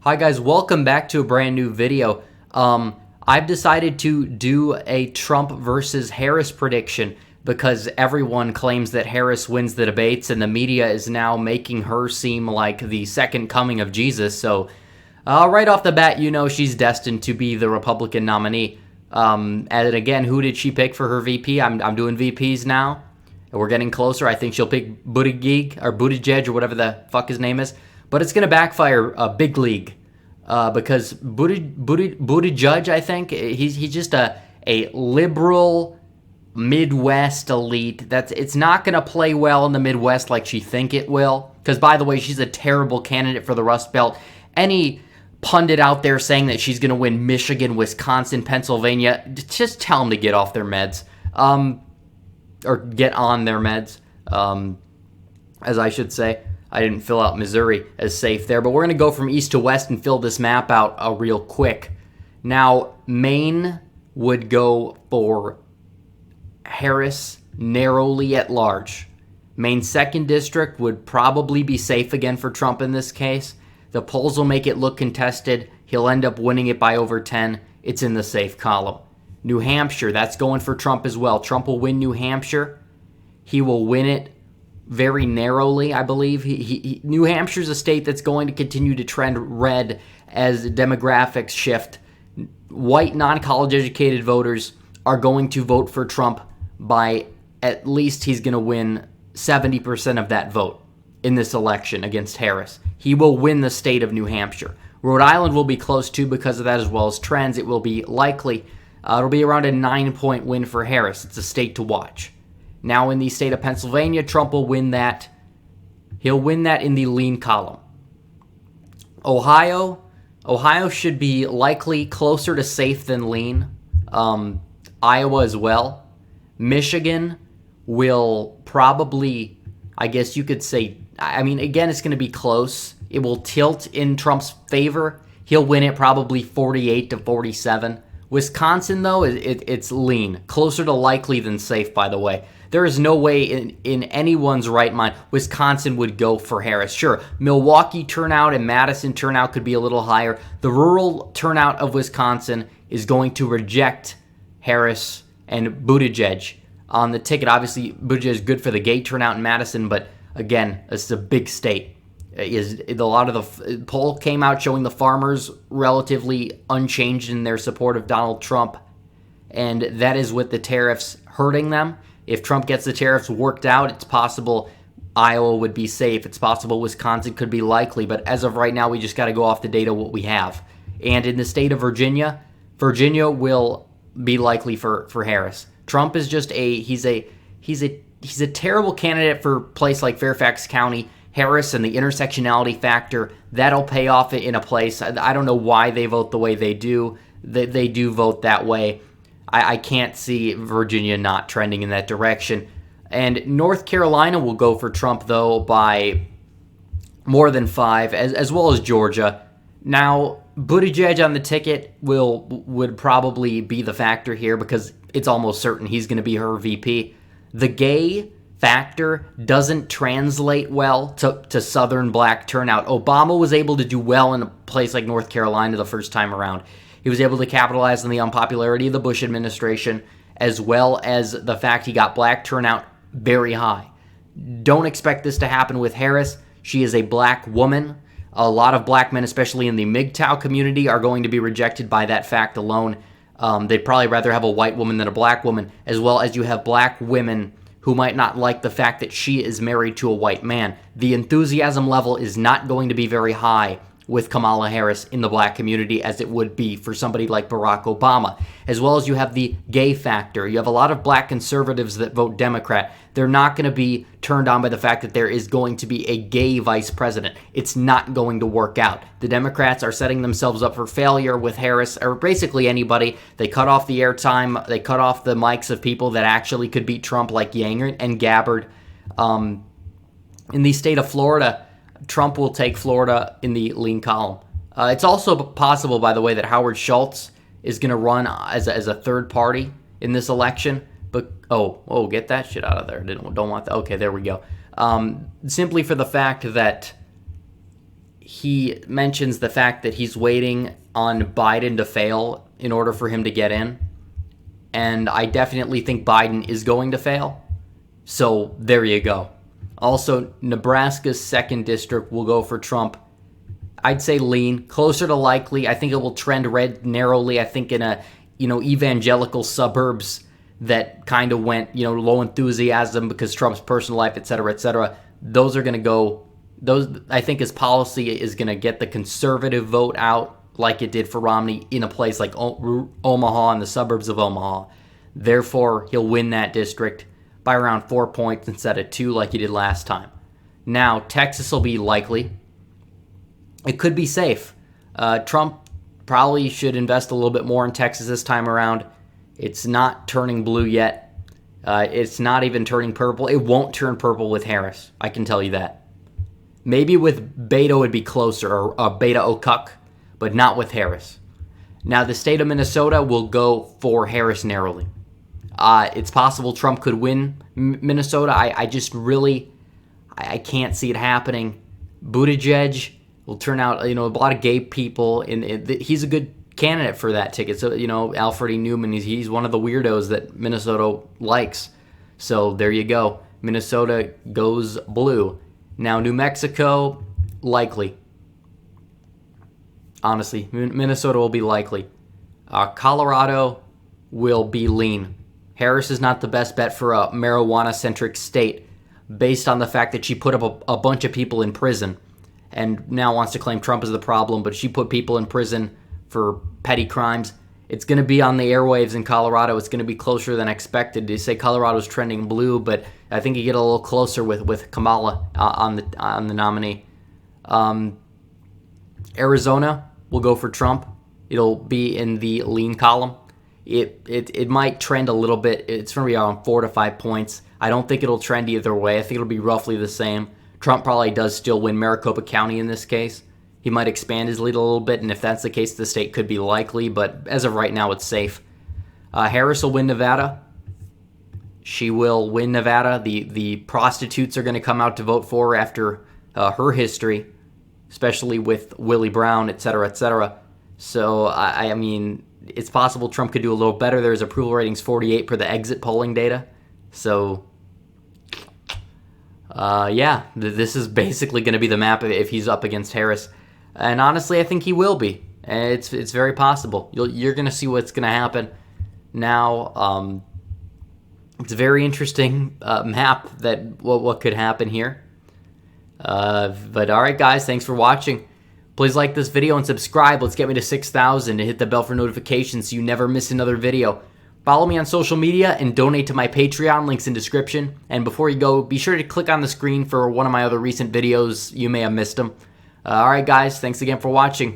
Hi guys, welcome back to a brand new video. I've decided to do a Trump versus Harris prediction because everyone claims that Harris wins the debates and the media is now making her seem like the second coming of Jesus. So right off the bat, you know she's destined to be the Republican nominee. And again, who did she pick for her VP? I'm doing VPs now. We're getting closer. I think she'll pick Buttigieg or whatever the fuck his name is. But it's going to backfire a big league because Buttigieg, I think, he's just a liberal Midwest elite. It's not going to play well in the Midwest like she think it will. Because, by the way, she's a terrible candidate for the Rust Belt. Any pundit out there saying that she's going to win Michigan, Wisconsin, Pennsylvania, just tell them to get off their meds. Or get on their meds, as I should say. I didn't fill out Missouri as safe there, but we're going to go from east to west and fill this map out real quick. Now, Maine would go for Harris narrowly at large. Maine's 2nd district would probably be safe again for Trump in this case. The polls will make it look contested. He'll end up winning it by over 10. It's in the safe column. New Hampshire, that's going for Trump as well. Trump will win New Hampshire. He will win it very narrowly, I believe. New Hampshire's a state that's going to continue to trend red as demographics shift. White, non-college educated voters are going to vote for Trump by at least he's going to win 70% of that vote in this election against Harris. He will win the state of New Hampshire. Rhode Island will be close too because of that, as well as trends. It will be likely. It'll be around a 9-point win for Harris. It's a state to watch. Now in the state of Pennsylvania, Trump will win that. He'll win that in the lean column. Ohio should be likely closer to safe than lean. Iowa as well. Michigan will probably, I guess you could say, again, it's going to be close. It will tilt in Trump's favor. He'll win it probably 48-47. Wisconsin, though, it's lean. Closer to likely than safe, by the way. There is no way in anyone's right mind Wisconsin would go for Harris. Sure, Milwaukee turnout and Madison turnout could be a little higher. The rural turnout of Wisconsin is going to reject Harris and Buttigieg on the ticket. Obviously, Buttigieg is good for the gay turnout in Madison, but again, this is a big state. A lot of the poll came out showing the farmers relatively unchanged in their support of Donald Trump, and that is with the tariffs hurting them. If Trump gets the tariffs worked out, it's possible Iowa would be safe. It's possible Wisconsin could be likely, but as of right now, we just got to go off the data what we have. And in the state of Virginia, Virginia will be likely for Harris. Trump is just he's a terrible candidate for a place like Fairfax County. Harris and the intersectionality factor, that'll pay off in a place. I don't know why they vote the way they do. They do vote that way. I can't see Virginia not trending in that direction. And North Carolina will go for Trump, though, by more than 5, as well as Georgia. Now, Buttigieg on the ticket would probably be the factor here because it's almost certain he's going to be her VP. The gay factor doesn't translate well to Southern black turnout. Obama was able to do well in a place like North Carolina the first time around. He was able to capitalize on the unpopularity of the Bush administration, as well as the fact he got black turnout very high. Don't expect this to happen with Harris. She is a black woman. A lot of black men, especially in the MGTOW community, are going to be rejected by that fact alone. They'd probably rather have a white woman than a black woman, as well as you have black women who might not like the fact that she is married to a white man. The enthusiasm level is not going to be very high with Kamala Harris in the black community as it would be for somebody like Barack Obama. As well as you have the gay factor. You have a lot of black conservatives that vote Democrat. They're not going to be turned on by the fact that there is going to be a gay vice president. It's not going to work out. The Democrats are setting themselves up for failure with Harris, or basically anybody. They cut off the airtime. They cut off the mics of people that actually could beat Trump, like Yang and Gabbard. In the state of Florida, Trump will take Florida in the lean column. It's also possible, by the way, that Howard Schultz is going to run as a third party in this election. But get that shit out of there. Don't want that. Okay, there we go. Simply for the fact that he mentions the fact that he's waiting on Biden to fail in order for him to get in. And I definitely think Biden is going to fail. So there you go. Also, Nebraska's 2nd district will go for Trump. I'd say lean, closer to likely. I think it will trend red narrowly. I think in a, evangelical suburbs that kind of went, low enthusiasm because Trump's personal life, et cetera, et cetera. Those are going to go, I think his policy is going to get the conservative vote out like it did for Romney in a place like Omaha and the suburbs of Omaha. Therefore, he'll win that district by around 4 points instead of 2 like he did last time. Now, Texas will be likely. It could be safe. Trump probably should invest a little bit more in Texas this time around. It's not turning blue yet. It's not even turning purple. It won't turn purple with Harris. I can tell you that. Maybe with Beto it'd be closer, or Beto O'Cuck, but not with Harris. Now, the state of Minnesota will go for Harris narrowly. It's possible Trump could win Minnesota. I just really, I can't see it happening. Buttigieg will turn out, a lot of gay people, and he's a good candidate for that ticket. So, Alfred E. Newman, he's one of the weirdos that Minnesota likes. So there you go. Minnesota goes blue. Now, New Mexico, likely. Honestly, Minnesota will be likely. Colorado will be lean. Harris is not the best bet for a marijuana-centric state based on the fact that she put up a bunch of people in prison and now wants to claim Trump is the problem, but she put people in prison for petty crimes. It's going to be on the airwaves in Colorado. It's going to be closer than expected. They say Colorado's trending blue, but I think you get a little closer with Kamala on the nominee. Arizona will go for Trump. It'll be in the lean column. It might trend a little bit. It's going to be around 4 to 5 points. I don't think it'll trend either way. I think it'll be roughly the same. Trump probably does still win Maricopa County in this case. He might expand his lead a little bit, and if that's the case, the state could be likely, but as of right now, it's safe. Harris will win Nevada. She will win Nevada. The prostitutes are going to come out to vote for her after her history, especially with Willie Brown, et cetera, et cetera. So, I mean, it's possible Trump could do a little better. There's approval ratings 48 per the exit polling data. So, this is basically going to be the map if he's up against Harris. And honestly, I think he will be. It's very possible. You're going to see what's going to happen. Now, it's a very interesting map that what could happen here. But all right, guys, thanks for watching. Please like this video and subscribe. Let's get me to 6,000 and hit the bell for notifications so you never miss another video. Follow me on social media and donate to my Patreon, links in description. And before you go, be sure to click on the screen for one of my other recent videos. You may have missed them. Alright guys, thanks again for watching.